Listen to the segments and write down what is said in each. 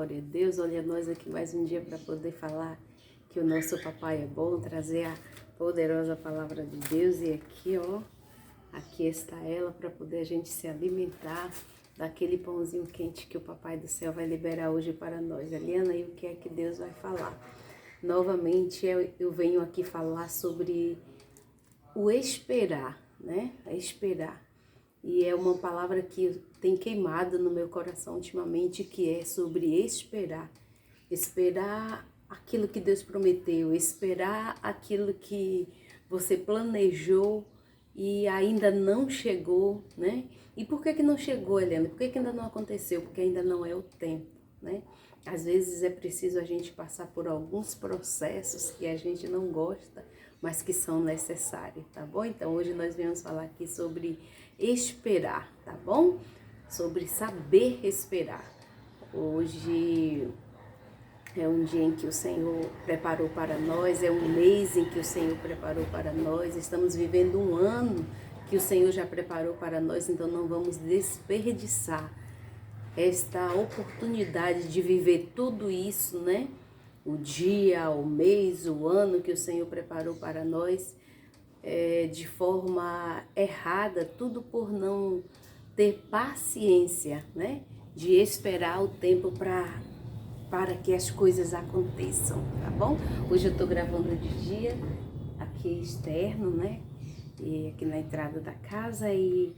glória a Deus. Olha nós aqui mais um dia para poder falar que o nosso papai é bom, trazer a poderosa palavra de Deus. E aqui, ó, aqui está ela para poder a gente se alimentar daquele pãozinho quente que o papai do céu vai liberar hoje para nós. Eliana, e o que é que Deus vai falar? Novamente eu venho aqui falar sobre o esperar, né? Esperar. E é uma palavra que tem queimado no meu coração ultimamente, que é sobre esperar. Esperar aquilo que Deus prometeu, esperar aquilo que você planejou e ainda não chegou, né? E por que não chegou, Helena? Por que ainda não aconteceu? Porque ainda não é o tempo, né? Às vezes é preciso a gente passar por alguns processos que a gente não gosta, mas que são necessários, tá bom? Então hoje nós viemos falar aqui sobre esperar, tá bom? Sobre saber esperar. Hoje é um dia em que o Senhor preparou para nós, é um mês em que o Senhor preparou para nós, estamos vivendo um ano que o Senhor já preparou para nós, então não vamos desperdiçar esta oportunidade de viver tudo isso, né? O dia, o mês, o ano que o Senhor preparou para nós de forma errada, tudo por não ter paciência, né? De esperar o tempo para que as coisas aconteçam, tá bom? Hoje eu tô gravando de dia, aqui externo, né? E aqui na entrada da casa, e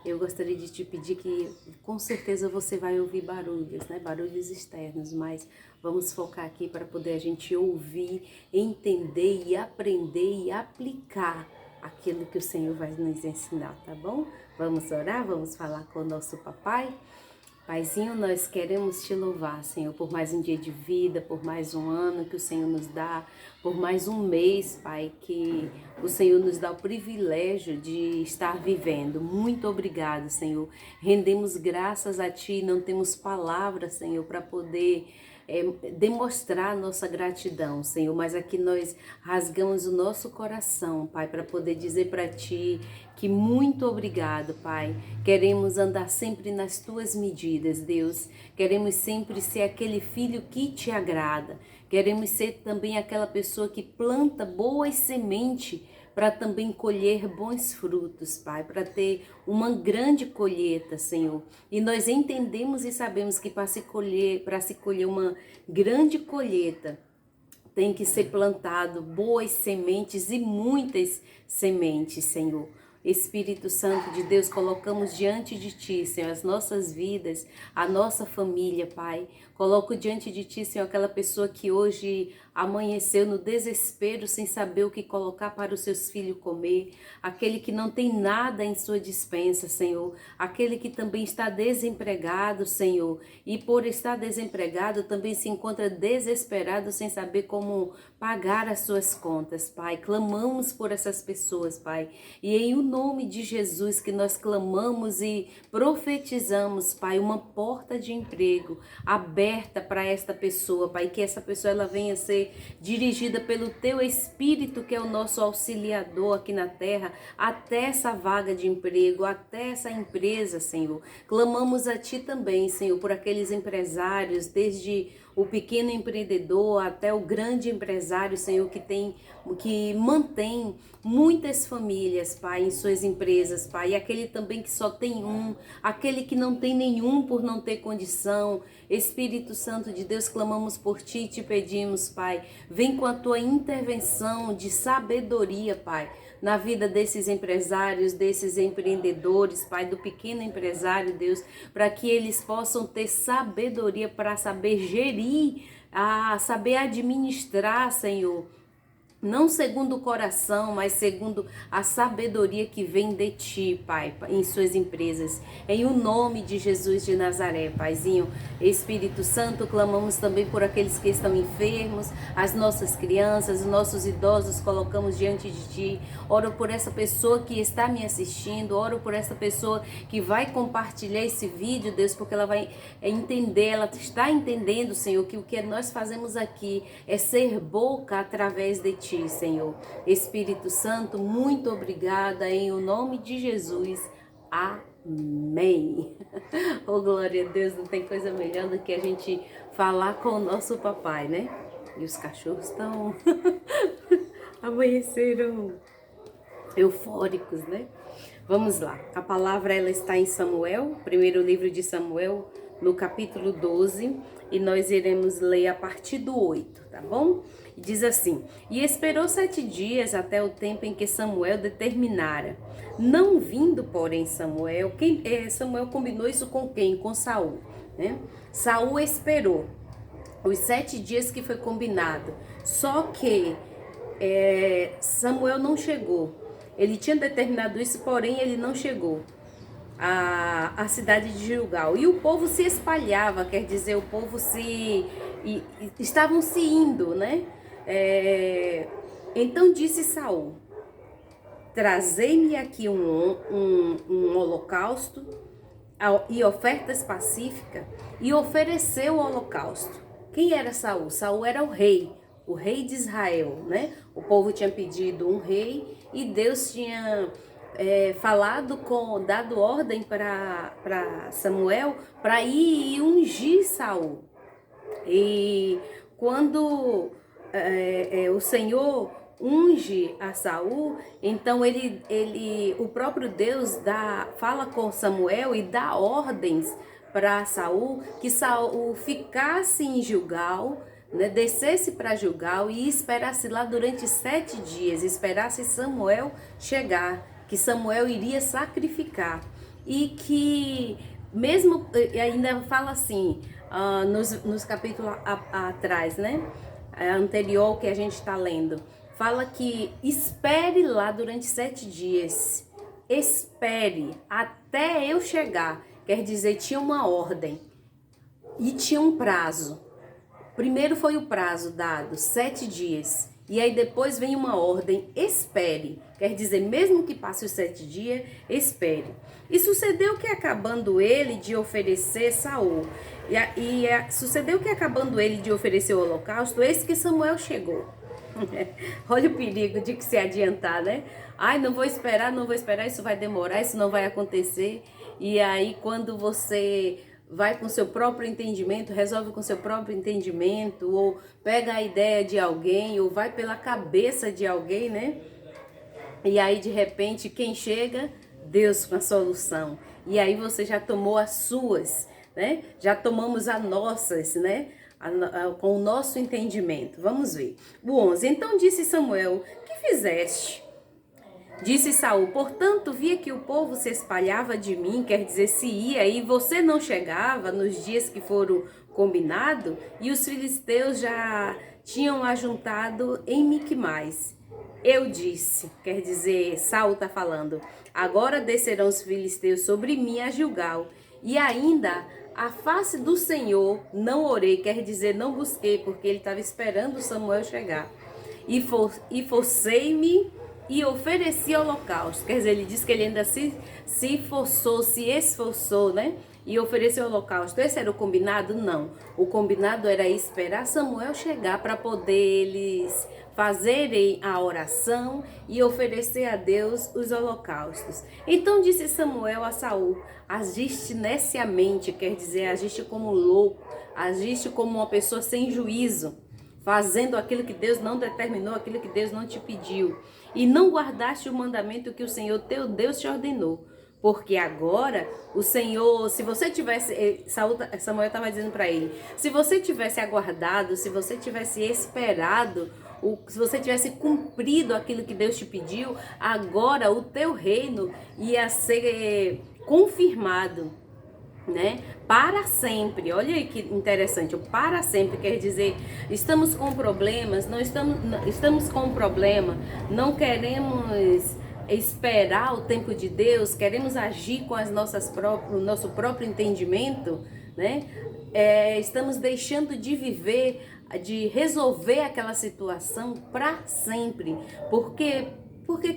eu gostaria de te pedir que com certeza você vai ouvir barulhos, né? Barulhos externos, mas vamos focar aqui para poder a gente ouvir, entender e aprender e aplicar aquilo que o Senhor vai nos ensinar, tá bom? Vamos orar, vamos falar com o nosso papai. Paizinho, nós queremos te louvar, Senhor, por mais um dia de vida, por mais um ano que o Senhor nos dá, por mais um mês, Pai, que o Senhor nos dá o privilégio de estar vivendo. Muito obrigado, Senhor. Rendemos graças a Ti, não temos palavras, Senhor, para poder demonstrar nossa gratidão, Senhor, mas aqui nós rasgamos o nosso coração, Pai, para poder dizer para Ti que muito obrigado, Pai. Queremos andar sempre nas Tuas medidas, Deus. Queremos sempre ser aquele filho que Te agrada. Queremos ser também aquela pessoa que planta boas sementes para também colher bons frutos, Pai, para ter uma grande colheita, Senhor. E nós entendemos e sabemos que para se colher uma grande colheita, tem que ser plantado boas sementes e muitas sementes, Senhor. Espírito Santo de Deus, colocamos diante de Ti, Senhor, as nossas vidas, a nossa família, Pai. Coloco diante de Ti, Senhor, aquela pessoa que hoje amanheceu no desespero, sem saber o que colocar para os seus filhos comer. Aquele que não tem nada em sua despensa, Senhor. Aquele que também está desempregado, Senhor. E por estar desempregado, também se encontra desesperado, sem saber como pagar as suas contas, Pai. Clamamos por essas pessoas, Pai. E em o nome de Jesus que nós clamamos e profetizamos, Pai, uma porta de emprego aberta para esta pessoa, Pai, que essa pessoa ela venha ser dirigida pelo Teu Espírito, que é o nosso auxiliador aqui na terra, até essa vaga de emprego, até essa empresa, Senhor. Clamamos a Ti também, Senhor, por aqueles empresários, desde o pequeno empreendedor até o grande empresário, Senhor, que mantém muitas famílias, Pai, em suas empresas, Pai, e aquele também que só tem um, aquele que não tem nenhum por não ter condição. Espírito Santo de Deus, clamamos por Ti e te pedimos, Pai, vem com a Tua intervenção de sabedoria, Pai, na vida desses empresários, desses empreendedores, Pai, do pequeno empresário, Deus, para que eles possam ter sabedoria para saber gerir, saber administrar, Senhor, não segundo o coração, mas segundo a sabedoria que vem de Ti, Pai, em suas empresas. Em o nome de Jesus de Nazaré, Paizinho. Espírito Santo, clamamos também por aqueles que estão enfermos, as nossas crianças, os nossos idosos, colocamos diante de Ti. Oro por essa pessoa que está me assistindo, oro por essa pessoa que vai compartilhar esse vídeo, Deus, porque ela vai entender, ela está entendendo, Senhor, que o que nós fazemos aqui é ser boca através de Ti. Senhor. Espírito Santo, muito obrigada em o nome de Jesus. Amém. Amém. Oh, glória a Deus, não tem coisa melhor do que a gente falar com o nosso papai, né? E os cachorros estão amanheceram eufóricos, né? Vamos lá. A palavra ela está em Samuel, primeiro livro de Samuel, no capítulo 12, e nós iremos ler a partir do 8, tá bom? E diz assim: E esperou 7 dias até o tempo em que Samuel determinara. Não vindo, porém, Samuel, Samuel combinou isso com quem? Com Saul, né? Saul esperou os 7 dias que foi combinado, só que Samuel não chegou. Ele tinha determinado isso, porém ele não chegou à cidade de Gilgal. E o povo se espalhava, quer dizer, o povo estavam se indo, né? Então disse Saul: Trazei-me aqui um holocausto e ofertas pacíficas. E ofereceu o holocausto. Quem era Saul? Saul era o rei de Israel, né? O povo tinha pedido um rei e Deus tinha dado ordem para Samuel para ir e ungir Saul. E quando o Senhor unge a Saul, então o próprio Deus fala com Samuel e dá ordens para Saul que Saul ficasse em Gilgal, né, descesse para Gilgal e esperasse lá durante 7 dias, esperasse Samuel chegar, que Samuel iria sacrificar. E que mesmo, ainda fala assim, nos capítulos atrás, né, anterior que a gente está lendo, fala que espere lá durante 7 dias, espere até eu chegar, quer dizer, tinha uma ordem e tinha um prazo. Primeiro foi o prazo dado, 7 dias. E aí depois vem uma ordem, espere. Quer dizer, mesmo que passe os 7 dias, espere. E sucedeu que acabando ele de oferecer Saul, sucedeu que acabando ele de oferecer o holocausto, eis que Samuel chegou. Olha o perigo de que se adiantar, né? Ai, não vou esperar, isso vai demorar, isso não vai acontecer. E aí quando você vai com seu próprio entendimento, resolve com seu próprio entendimento, ou pega a ideia de alguém, ou vai pela cabeça de alguém, né? E aí, de repente, quem chega? Deus com a solução. E aí você já tomou as suas, né? Já tomamos as nossas, né? Com o nosso entendimento. Vamos ver. O 11. Então disse Samuel: que fizeste? Disse Saul: portanto, via que o povo se espalhava de mim, quer dizer, se ia, e você não chegava nos dias que foram combinados, e os filisteus já tinham ajuntado em Miquimais. Eu disse, quer dizer, Saul está falando, agora descerão os filisteus sobre mim a Gilgal, e ainda a face do Senhor não orei, quer dizer, não busquei, porque ele estava esperando Samuel chegar. E forcei-me e ofereci holocausto. Quer dizer, ele disse que ele ainda se esforçou, né? E ofereceu holocausto. Esse era o combinado? Não. O combinado era esperar Samuel chegar para poder eles fazerem a oração e oferecer a Deus os holocaustos. Então disse Samuel a Saul: agiste neciamente, quer dizer, agiste como louco, agiste como uma pessoa sem juízo, fazendo aquilo que Deus não determinou, aquilo que Deus não te pediu. E não guardaste o mandamento que o Senhor teu Deus te ordenou. Porque agora o Senhor, se você tivesse, Samuel estava dizendo para ele, se você tivesse aguardado, se você tivesse esperado, se você tivesse cumprido aquilo que Deus te pediu, agora o teu reino ia ser confirmado, né? Para sempre. Olha aí que interessante, o para sempre quer dizer, estamos com problemas, estamos com um problema, não queremos esperar o tempo de Deus, queremos agir com o nosso próprio entendimento, né? Estamos deixando de viver, de resolver aquela situação para sempre, porque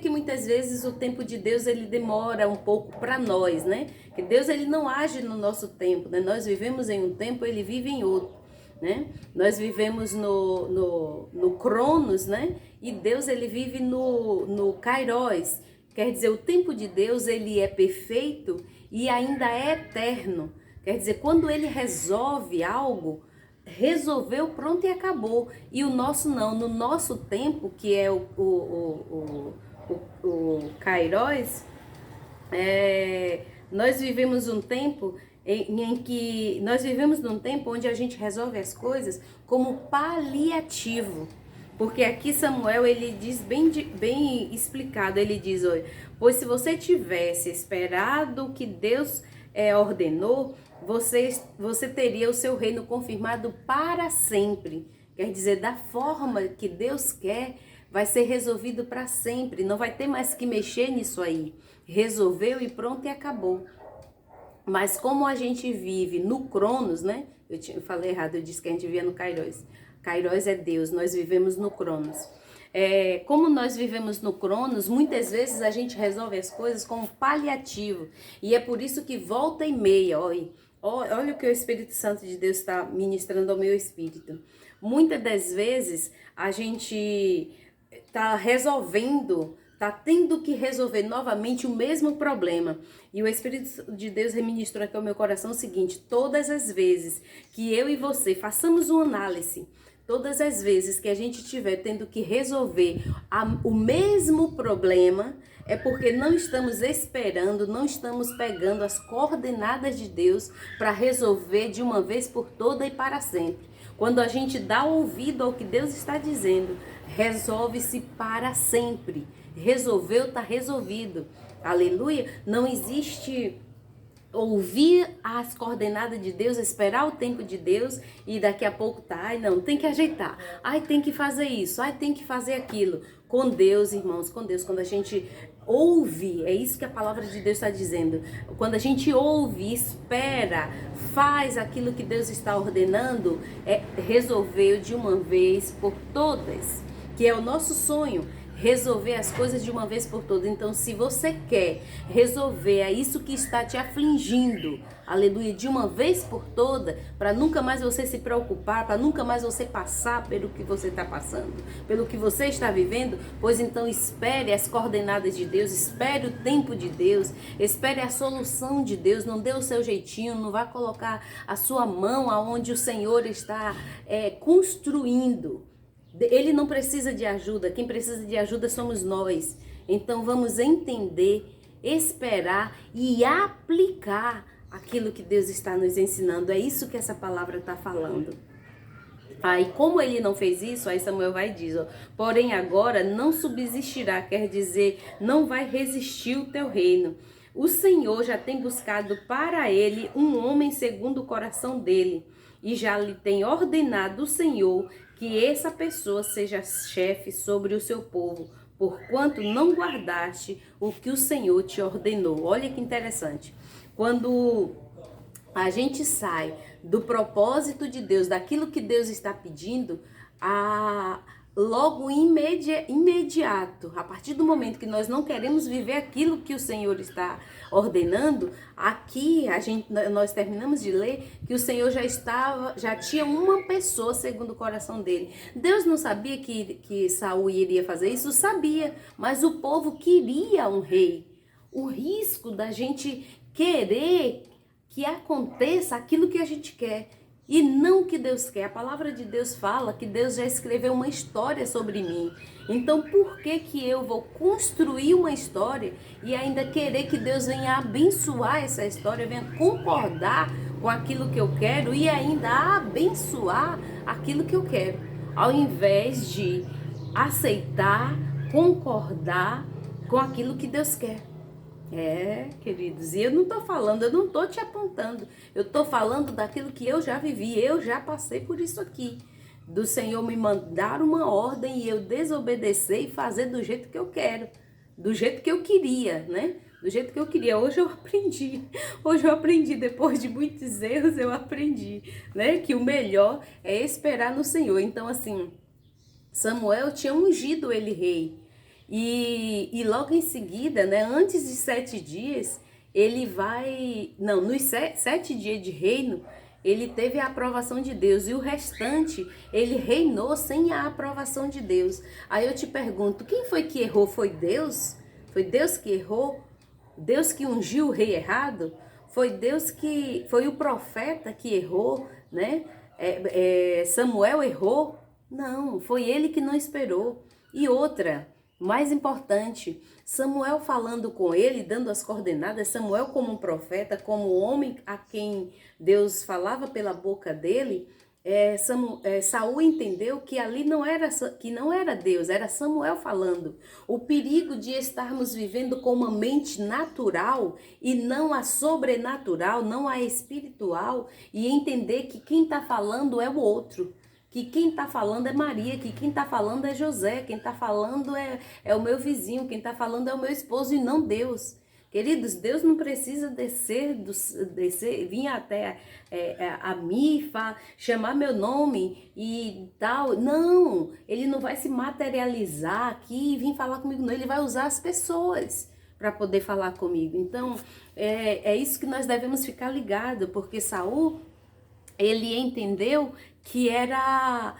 que muitas vezes o tempo de Deus ele demora um pouco para nós, né? Que Deus ele não age no nosso tempo, né? Nós vivemos em um tempo, ele vive em outro, né? Nós vivemos no Cronos, né? E Deus ele vive no Kairos. Quer dizer, o tempo de Deus ele é perfeito e ainda é eterno. Quer dizer, quando ele resolve algo, resolveu, pronto e acabou. E o nosso não, no nosso tempo, que é o Kairos, nós vivemos um tempo em que nós vivemos num tempo onde a gente resolve as coisas como paliativo. Porque aqui Samuel, ele diz bem explicado, ele diz, olha, pois se você tivesse esperado o que Deus ordenou, você teria o seu reino confirmado para sempre. Quer dizer, da forma que Deus quer, vai ser resolvido para sempre. Não vai ter mais que mexer nisso aí. Resolveu e pronto e acabou. Mas como a gente vive no Cronos, né? Eu falei errado, eu disse que a gente vivia no Kairos. Kairos é Deus, nós vivemos no Cronos. Como nós vivemos no Cronos, muitas vezes a gente resolve as coisas como paliativo. E é por isso que volta e meia, olha o que o Espírito Santo de Deus está ministrando ao meu espírito. Muitas das vezes a gente está resolvendo, está tendo que resolver novamente o mesmo problema. E o Espírito de Deus reministrou aqui ao meu coração o seguinte: todas as vezes que eu e você façamos uma análise, todas as vezes que a gente estiver tendo que resolver o mesmo problema, é porque não estamos esperando, não estamos pegando as coordenadas de Deus para resolver de uma vez por toda e para sempre. Quando a gente dá ouvido ao que Deus está dizendo, resolve-se para sempre. Resolveu, está resolvido. Aleluia. Não existe ouvir as coordenadas de Deus, esperar o tempo de Deus e daqui a pouco tá, ai não, tem que ajeitar, ai tem que fazer isso, ai tem que fazer aquilo. Com Deus, irmãos, com Deus, quando a gente ouve, é isso que a palavra de Deus está dizendo, quando a gente ouve, espera, faz aquilo que Deus está ordenando, resolveu de uma vez por todas, que é o nosso sonho. Resolver as coisas de uma vez por todas. Então, se você quer resolver isso que está te afligindo, aleluia, de uma vez por toda, para nunca mais você se preocupar, para nunca mais você passar pelo que você está passando, pelo que você está vivendo, pois então espere as coordenadas de Deus, espere o tempo de Deus, espere a solução de Deus, não dê o seu jeitinho, não vá colocar a sua mão aonde o Senhor está construindo. Ele não precisa de ajuda, quem precisa de ajuda somos nós. Então vamos entender, esperar e aplicar aquilo que Deus está nos ensinando. É isso que essa palavra está falando. Aí como ele não fez isso, aí Samuel vai dizer, porém agora não subsistirá, quer dizer, não vai resistir o teu reino. O Senhor já tem buscado para ele um homem segundo o coração dele, e já lhe tem ordenado o Senhor que essa pessoa seja chefe sobre o seu povo, porquanto não guardaste o que o Senhor te ordenou. Olha que interessante. Quando a gente sai do propósito de Deus, daquilo que Deus está pedindo, logo imediato, a partir do momento que nós não queremos viver aquilo que o Senhor está ordenando, aqui nós terminamos de ler que o Senhor já tinha uma pessoa segundo o coração dele. Deus não sabia que Saul iria fazer isso? Sabia, mas o povo queria um rei. O risco da gente querer que aconteça aquilo que a gente quer e não o que Deus quer. A palavra de Deus fala que Deus já escreveu uma história sobre mim. Então por que eu vou construir uma história e ainda querer que Deus venha abençoar essa história, venha concordar com aquilo que eu quero e ainda abençoar aquilo que eu quero, ao invés de aceitar, concordar com aquilo que Deus quer? Queridos, e eu não tô te apontando, eu tô falando daquilo que eu já vivi, eu já passei por isso aqui, do Senhor me mandar uma ordem e eu desobedecer e fazer do jeito que eu quero, do jeito que eu queria, né? Do jeito que eu queria. Hoje eu aprendi, depois de muitos erros eu aprendi, né? Que o melhor é esperar no Senhor. Então assim, Samuel tinha ungido ele rei. E logo em seguida, né, antes de 7 dias, nos 7 dias de reino, ele teve a aprovação de Deus. E o restante, ele reinou sem a aprovação de Deus. Aí eu te pergunto, quem foi que errou? Foi Deus? Foi Deus que errou? Deus que ungiu o rei errado? Foi Deus que, foi o profeta que errou, né? Samuel errou? Não, foi ele que não esperou. E outra, mais importante, Samuel falando com ele, dando as coordenadas, Samuel como um profeta, como homem a quem Deus falava pela boca dele, Saul entendeu que ali que não era Deus, era Samuel falando. O perigo de estarmos vivendo com uma mente natural e não a sobrenatural, não a espiritual, e entender que quem está falando é o outro. Que quem está falando é Maria, que quem está falando é José, quem está falando é o meu vizinho, quem está falando é o meu esposo e não Deus. Queridos, Deus não precisa descer, vir até a mim, chamar meu nome e tal. Não, ele não vai se materializar aqui e vir falar comigo, não. Ele vai usar as pessoas para poder falar comigo. Então, é isso que nós devemos ficar ligados, porque Saul, ele entendeu que era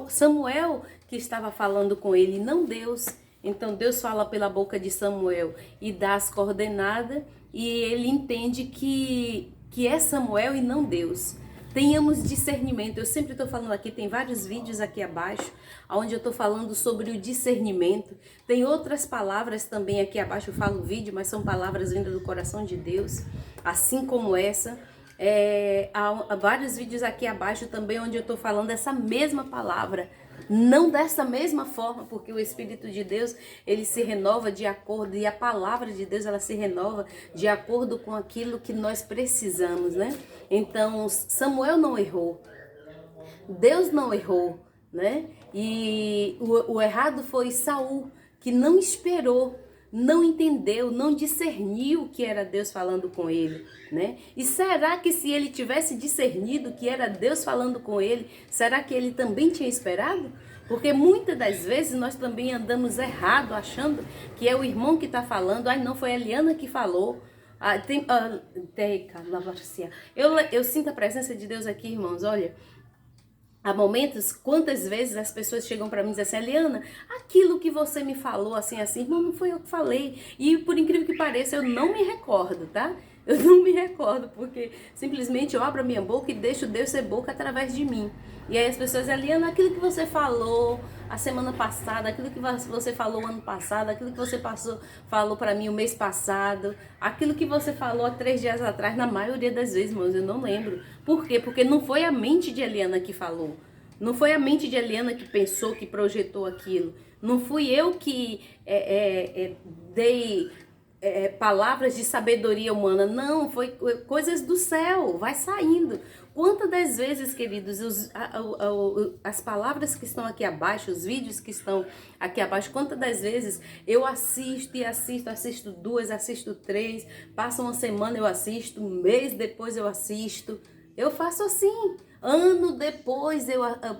Samuel que estava falando com ele, não Deus. Então Deus fala pela boca de Samuel e dá as coordenadas e ele entende que é Samuel e não Deus. Tenhamos discernimento. Eu sempre estou falando aqui, tem vários vídeos aqui abaixo, onde eu estou falando sobre o discernimento. Tem outras palavras também aqui abaixo, eu falo vídeo, mas são palavras vindas do coração de Deus, assim como essa. Há vários vídeos aqui abaixo também onde eu estou falando essa mesma palavra, não dessa mesma forma, porque o Espírito de Deus, ele se renova de acordo, e a palavra de Deus, ela se renova de acordo com aquilo que nós precisamos, né? Então, Samuel não errou, Deus não errou, né? E o errado foi Saul, que não esperou, não entendeu, não discerniu que era Deus falando com ele, né? E será que se ele tivesse discernido que era Deus falando com ele, será que ele também tinha esperado? Porque muitas das vezes nós também andamos errado, achando que é o irmão que está falando. Ai, não, foi a Eliana que falou. Eu sinto a presença de Deus aqui, irmãos, olha. Há momentos, quantas vezes as pessoas chegam para mim e dizem assim, Eliana, aquilo que você me falou assim, irmão, não foi eu que falei. E por incrível que pareça, eu não me recordo, tá? Eu não me recordo, porque simplesmente eu abro a minha boca e deixo Deus ser boca através de mim. E aí as pessoas dizem, Eliana, aquilo que você falou a semana passada, aquilo que você falou ano passado, aquilo que você falou para mim o mês passado, aquilo que você falou há 3 dias atrás, na maioria das vezes, irmãos, eu não lembro. Por quê? Porque não foi a mente de Eliana que falou. Não foi a mente de Eliana que pensou, que projetou aquilo. Não fui eu que dei palavras de sabedoria humana. Não, foi coisas do céu, vai saindo. Quantas das vezes, queridos, as palavras que estão aqui abaixo, os vídeos que estão aqui abaixo, quantas das vezes eu assisto e assisto 2, assisto 3, passa uma semana eu assisto, um mês depois eu assisto. Eu faço assim. Ano depois,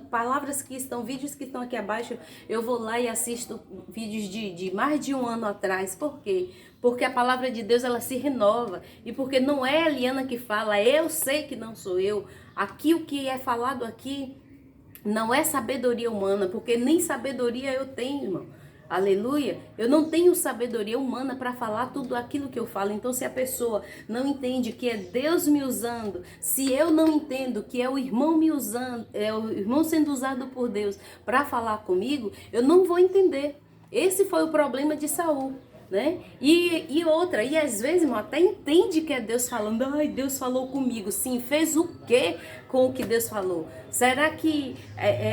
palavras que estão, vídeos que estão aqui abaixo, eu vou lá e assisto vídeos de mais de um ano atrás. Por quê? Porque a palavra de Deus, ela se renova. E porque não é a Eliana que fala, eu sei que não sou eu. Aqui, o que é falado aqui, não é sabedoria humana, porque nem sabedoria eu tenho, irmão. Aleluia, eu não tenho sabedoria humana para falar tudo aquilo que eu falo. Então, se a pessoa não entende que é Deus me usando, se eu não entendo que é o irmão me usando, é o irmão sendo usado por Deus para falar comigo, eu não vou entender. Esse foi o problema de Saul, né? E outra, e às vezes, irmão, até entende que é Deus falando. Ai, Deus falou comigo. Sim, fez o quê com o que Deus falou? Será que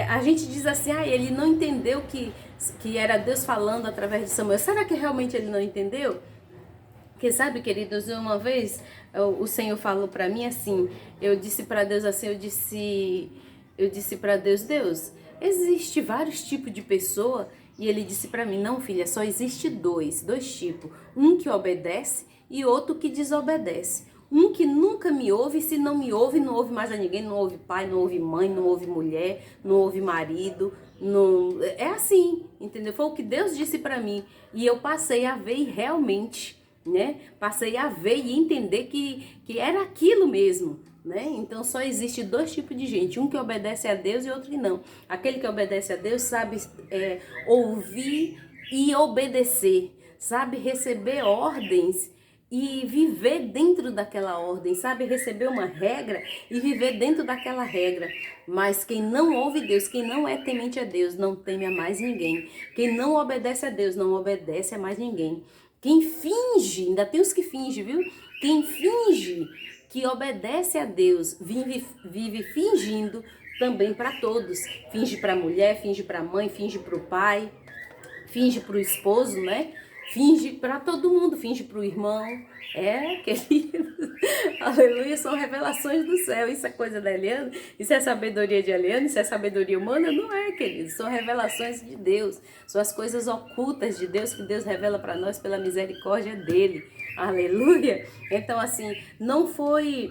a gente diz assim, ele não entendeu que era Deus falando através de Samuel? Será que realmente ele não entendeu? Porque sabe, queridos, uma vez o Senhor falou para mim assim, eu disse para Deus assim, eu disse para Deus, Deus, existe vários tipos de pessoa. E ele disse para mim, não, filha, só existe dois tipos. Um que obedece e outro que desobedece. Um que nunca me ouve, e se não me ouve, não ouve mais a ninguém, não ouve pai, não ouve mãe, não ouve mulher, não ouve marido. Não... É assim, entendeu? Foi o que Deus disse para mim. E eu passei a ver realmente, né? Passei a ver e entender que era aquilo mesmo. Né? Então só existe 2 tipos de gente, um que obedece a Deus e outro que não. Aquele que obedece a Deus sabe ouvir e obedecer, sabe receber ordens e viver dentro daquela ordem, sabe receber uma regra e viver dentro daquela regra. Mas quem não ouve Deus, quem não é temente a Deus, não teme a mais ninguém. Quem não obedece a Deus, não obedece a mais ninguém. Quem finge, ainda tem os que fingem, viu? Quem finge que obedece a Deus, vive fingindo também para todos. Finge para a mulher, finge para a mãe, finge para o pai, finge para o esposo, né? Finge para todo mundo, finge para o irmão. Querido, aleluia, são revelações do céu. Isso é coisa da Eliana? Isso é sabedoria de Eliana? Isso é sabedoria humana? Não é, querido, são revelações de Deus. São as coisas ocultas de Deus que Deus revela para nós pela misericórdia dele. Aleluia. Então assim, não foi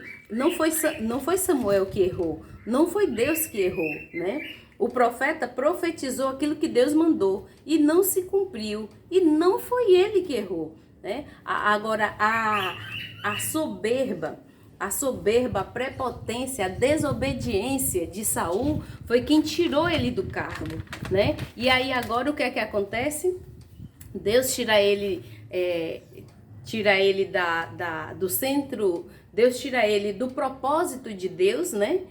Samuel que errou, não foi Deus que errou, né? O profeta profetizou aquilo que Deus mandou e não se cumpriu. E não foi ele que errou, né? Agora, a soberba, a prepotência, a desobediência de Saul foi quem tirou ele do cargo, né? E aí agora o que é que acontece? Deus tira ele do centro, Deus tira ele do propósito de Deus, né?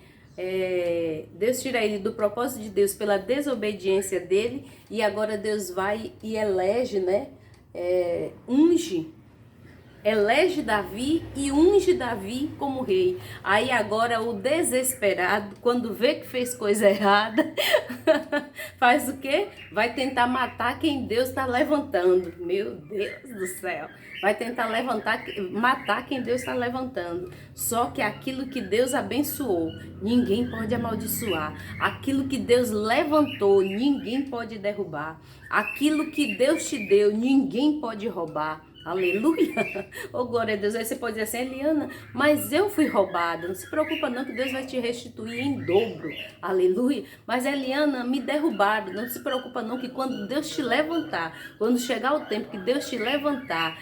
Deus tira ele do propósito de Deus pela desobediência dele, e agora Deus vai e elege, né? Elege Davi e unge Davi como rei. Aí agora o desesperado, quando vê que fez coisa errada, faz o quê? Vai tentar matar quem Deus está levantando. Meu Deus do céu. Vai tentar matar quem Deus está levantando. Só que aquilo que Deus abençoou, ninguém pode amaldiçoar. Aquilo que Deus levantou, ninguém pode derrubar. Aquilo que Deus te deu, ninguém pode roubar. Aleluia! Oh, glória a Deus. Aí você pode dizer assim, Eliana, mas eu fui roubada. Não se preocupa não, que Deus vai te restituir em dobro. Aleluia! Mas Eliana, me derrubaram. Não se preocupa não, que quando Deus te levantar, quando chegar o tempo que Deus te levantar,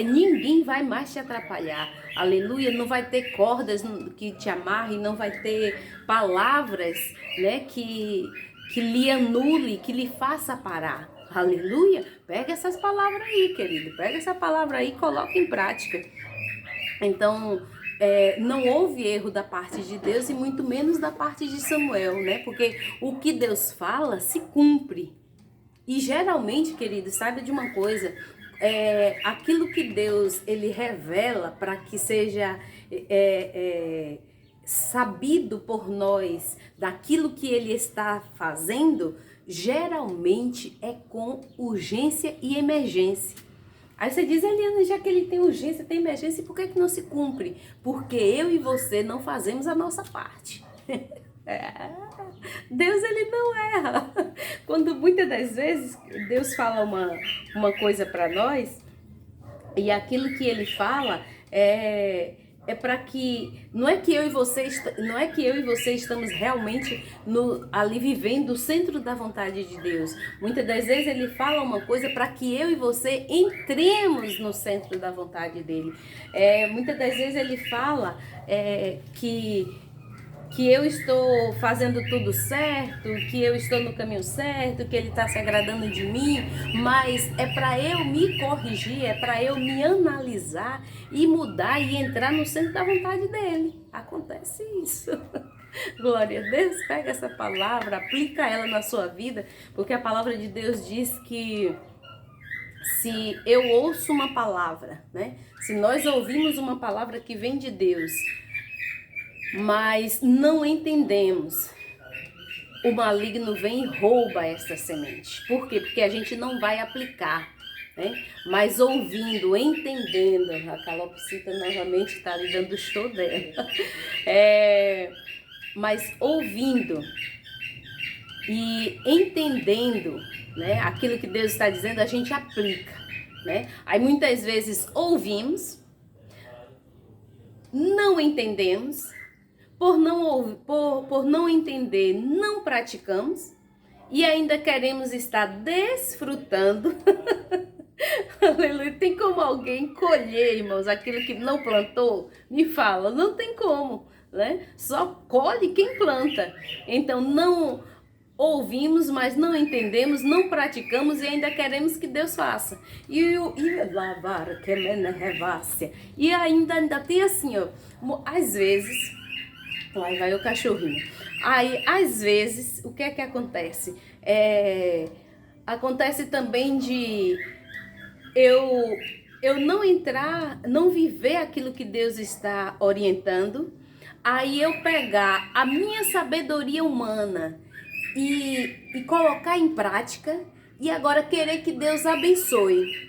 ninguém vai mais te atrapalhar. Aleluia! Não vai ter cordas que te amarrem, não vai ter palavras, né, que lhe anule, que lhe faça parar. Aleluia! Pega essas palavras aí, querido. Pega essa palavra aí e coloca em prática. Então, não houve erro da parte de Deus e muito menos da parte de Samuel, né? Porque o que Deus fala se cumpre. E geralmente, querido, saiba de uma coisa. Aquilo que Deus ele revela para que seja sabido por nós daquilo que ele está fazendo, geralmente é com urgência e emergência. Aí você diz, Eliana, já que ele tem urgência, tem emergência, por que não se cumpre? Porque eu e você não fazemos a nossa parte. Deus, ele não erra. Quando muitas das vezes Deus fala uma coisa para nós, e aquilo que ele fala para que não é que eu e você estamos realmente ali vivendo o centro da vontade de Deus. Muitas das vezes ele fala uma coisa para que eu e você entremos no centro da vontade dele. Muitas das vezes ele fala que eu estou fazendo tudo certo, que eu estou no caminho certo, que ele está se agradando de mim, mas é para eu me corrigir, é para eu me analisar e mudar e entrar no centro da vontade dele. Acontece isso. Glória a Deus, pega essa palavra, aplica ela na sua vida, porque a palavra de Deus diz que se eu ouço uma palavra, né? Se nós ouvimos uma palavra que vem de Deus, mas não entendemos, o maligno vem e rouba essa semente. Por quê? Porque a gente não vai aplicar, né? Mas ouvindo, entendendo, a calopsita novamente está ali dando o show dela. Mas ouvindo e entendendo, né, aquilo que Deus está dizendo, a gente aplica, né? Aí muitas vezes ouvimos, não entendemos, por não entender, não praticamos e ainda queremos estar desfrutando. Aleluia. Tem como alguém colher, irmãos, aquilo que não plantou? Me fala, não tem como, né? Só colhe quem planta. Então ouvimos, mas não entendemos, não praticamos e ainda queremos que Deus faça. E ainda tem assim, ó, às vezes, lá vai o cachorrinho. Aí, às vezes, o que é que acontece? Acontece também de eu não entrar, não viver aquilo que Deus está orientando, aí eu pegar a minha sabedoria humana e colocar em prática e agora querer que Deus abençoe.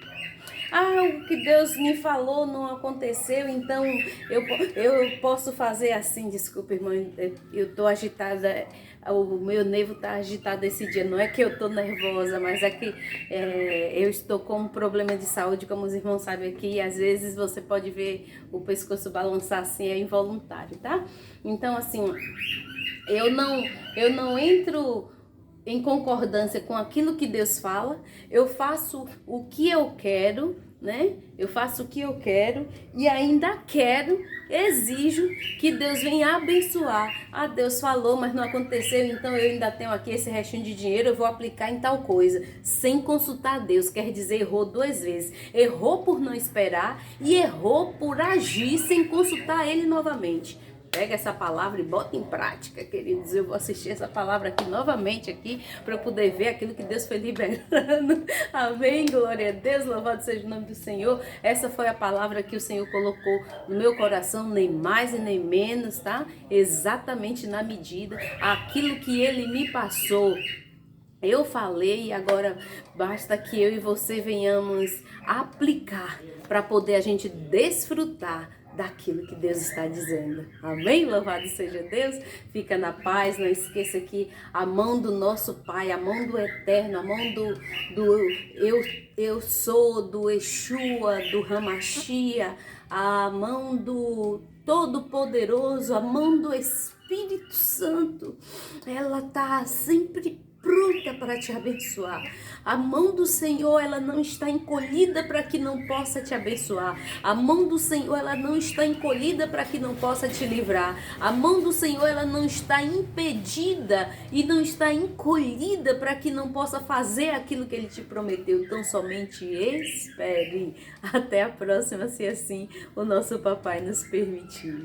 O que Deus me falou não aconteceu, então eu posso fazer assim. Desculpa, irmã, eu tô agitada, o meu nervo tá agitado esse dia. Não é que eu tô nervosa, mas é que eu estou com um problema de saúde, como os irmãos sabem aqui, e às vezes você pode ver o pescoço balançar assim, é involuntário, tá? Então, assim, eu não entro em concordância com aquilo que Deus fala, eu faço o que eu quero, né? Eu faço o que eu quero e ainda exijo que Deus venha abençoar. Deus falou, mas não aconteceu, então eu ainda tenho aqui esse restinho de dinheiro, eu vou aplicar em tal coisa, sem consultar Deus. Quer dizer, errou 2 vezes. Errou por não esperar e errou por agir sem consultar Ele novamente. Pega essa palavra e bota em prática, queridos. Eu vou assistir essa palavra aqui novamente aqui para eu poder ver aquilo que Deus foi liberando. Amém, glória a Deus, louvado seja o nome do Senhor. Essa foi a palavra que o Senhor colocou no meu coração, nem mais e nem menos, tá? Exatamente na medida, aquilo que Ele me passou. Eu falei e agora basta que eu e você venhamos aplicar para poder a gente desfrutar daquilo que Deus está dizendo. Amém? Louvado seja Deus. Fica na paz. Não esqueça que a mão do nosso Pai, a mão do Eterno, a mão do eu sou, do Yeshua, do Hamashia, a mão do Todo-Poderoso, a mão do Espírito Santo, ela tá sempre pronta para te abençoar. A mão do Senhor, ela não está encolhida para que não possa te abençoar. A mão do Senhor, ela não está encolhida para que não possa te livrar. A mão do Senhor, ela não está impedida e não está encolhida para que não possa fazer aquilo que Ele te prometeu. Então somente espere. Até a próxima, se assim o nosso papai nos permitir.